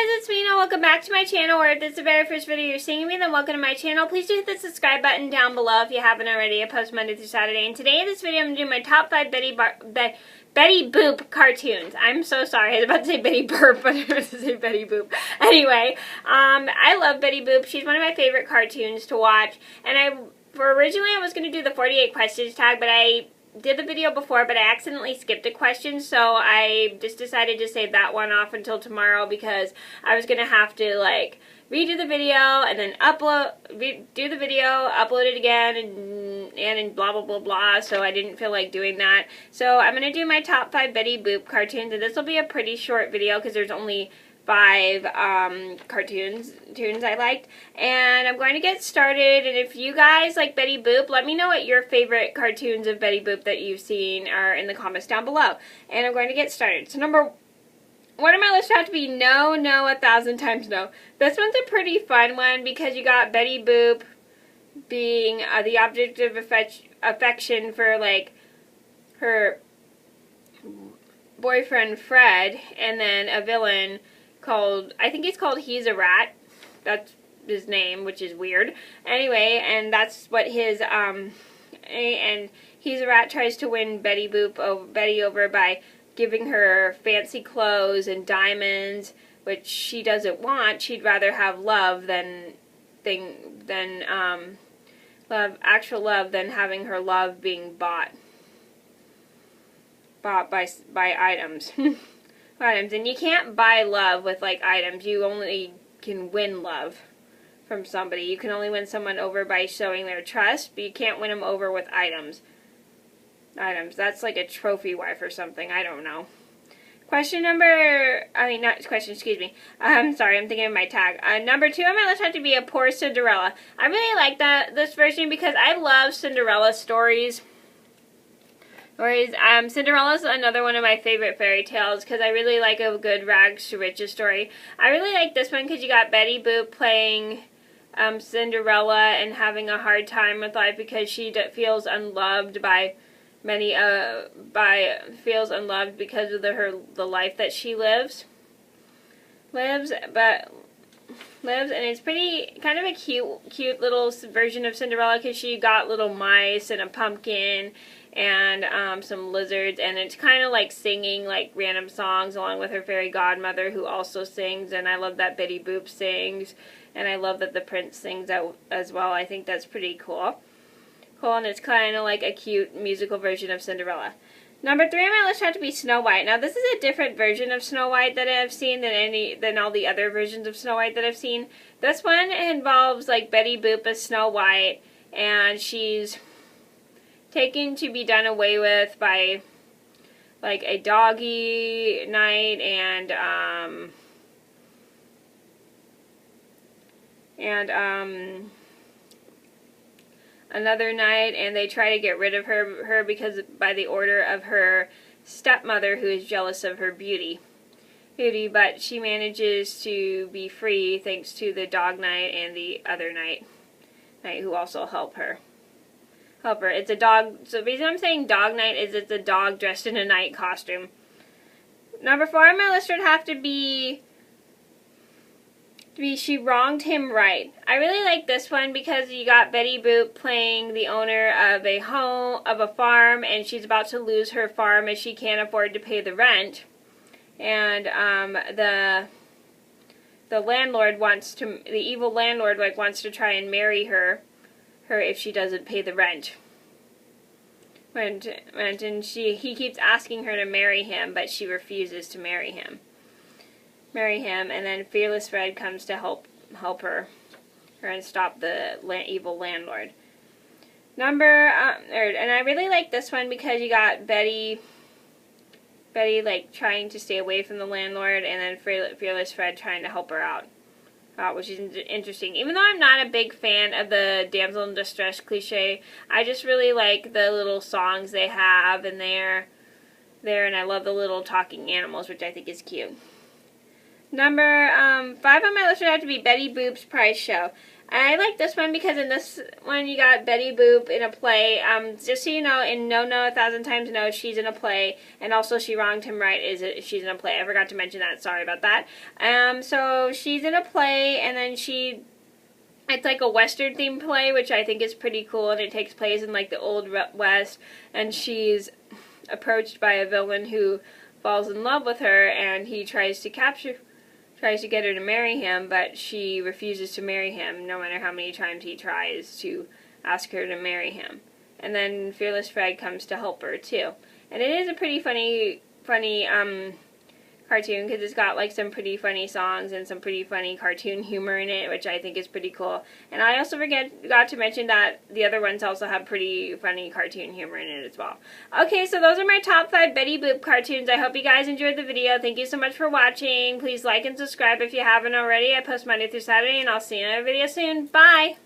guys, it's Mena. Welcome back to my channel, or if this is the very first video you're seeing me, then welcome to my channel. Please do hit the subscribe button down below if you haven't already. I post Monday through Saturday, and today in this video I'm going to do my top 5 Betty Boop cartoons. I'm so sorry, I was about to say Betty Burp, but I was to say Betty Boop. Anyway, I love Betty Boop. She's one of my favorite cartoons to watch, and originally I was going to do the 48 questions tag, but I did the video before, but I accidentally skipped a question, so I just decided to save that one off until tomorrow because I was going to have to, like, redo the video and then do the video, upload it again, and blah, blah, blah, blah, so I didn't feel like doing that. So I'm going to do my top 5 Betty Boop cartoons, and this will be a pretty short video because there's only 5 cartoons I liked, and I'm going to get started. And if you guys like Betty Boop, let me know what your favorite cartoons of Betty Boop that you've seen are in the comments down below, and I'm going to get started. So number 1 on my list would have to be No, 1,000 Times No. This one's a pretty fun one because you got Betty Boop being the object of affection for, like, her boyfriend Fred, and then a villain called, I think he's called He's a Rat. That's his name, which is weird. Anyway, and that's what his, and He's a Rat tries to win Betty over by giving her fancy clothes and diamonds, which she doesn't want. She'd rather have love actual love than having her love being bought by items. Items, and you can't buy love with, like, items. You only can win love from somebody. You can only win someone over by showing their trust, but you can't win them over with items. That's like a trophy wife or something. I don't know. Question number, excuse me. I'm sorry, I'm thinking of my tag. Number 2 on my list had to be A Poor Cinderella. I really like this version because I love Cinderella stories. Cinderella's another one of my favorite fairy tales because I really like a good rags to riches story. I really like this one because you got Betty Boop playing Cinderella and having a hard time with life because she feels unloved by feels unloved because of the life that she lives, and it's kind of a cute little version of Cinderella because she got little mice and a pumpkin and some lizards, and it's kind of like singing like random songs along with her fairy godmother who also sings, and I love that Betty Boop sings, and I love that the prince sings as well. I think that's pretty cool. And it's kind of like a cute musical version of Cinderella. Number 3 on my list had to be Snow White. Now this is a different version of Snow White that I've seen than all the other versions of Snow White that I've seen. This one involves, like, Betty Boop as Snow White, and she's taken to be done away with by, like, a doggy knight and another knight, and they try to get rid of her because by the order of her stepmother, who is jealous of her beauty, but she manages to be free thanks to the dog knight and the other knight who also help her. It's a dog. So the reason I'm saying dog knight is it's a dog dressed in a knight costume. Number 4 on my list would have to be She Wronged Him Right. I really like this one because you got Betty Boop playing the owner of a farm, and she's about to lose her farm as she can't afford to pay the rent. And the evil landlord wants to try and marry her if she doesn't pay the rent. And he keeps asking her to marry him, but she refuses to marry him, and then Fearless Fred comes to help her and stop the evil landlord. And I really like this one because you got Betty like trying to stay away from the landlord, and then Fearless Fred trying to help her out, which is interesting. Even though I'm not a big fan of the damsel in distress cliche, I just really like the little songs they have in there, and I love the little talking animals, which I think is cute. Number 5 on my list would have to be Betty Boop's Prize Show. I like this one because in this one you got Betty Boop in a play. Just so you know, in No No 1,000 Times No, she's in a play, and also She Wronged Him Right she's in a play. I forgot to mention that. Sorry about that. So she's in a play, and then it's like a Western themed play, which I think is pretty cool, and it takes place in like the Old West, and she's approached by a villain who falls in love with her, and he tries to get her to marry him, but she refuses to marry him no matter how many times he tries to ask her to marry him. And then Fearless Fred comes to help her too. And it is a pretty funny cartoon because it's got like some pretty funny songs and some pretty funny cartoon humor in it, which I think is pretty cool. And I also forgot to mention that the other ones also have pretty funny cartoon humor in it as well. Okay, so those are my top 5 Betty Boop cartoons. I hope you guys enjoyed the video. Thank you so much for watching. Please like and subscribe if you haven't already. I post Monday through Saturday, and I'll see you in another video soon. Bye!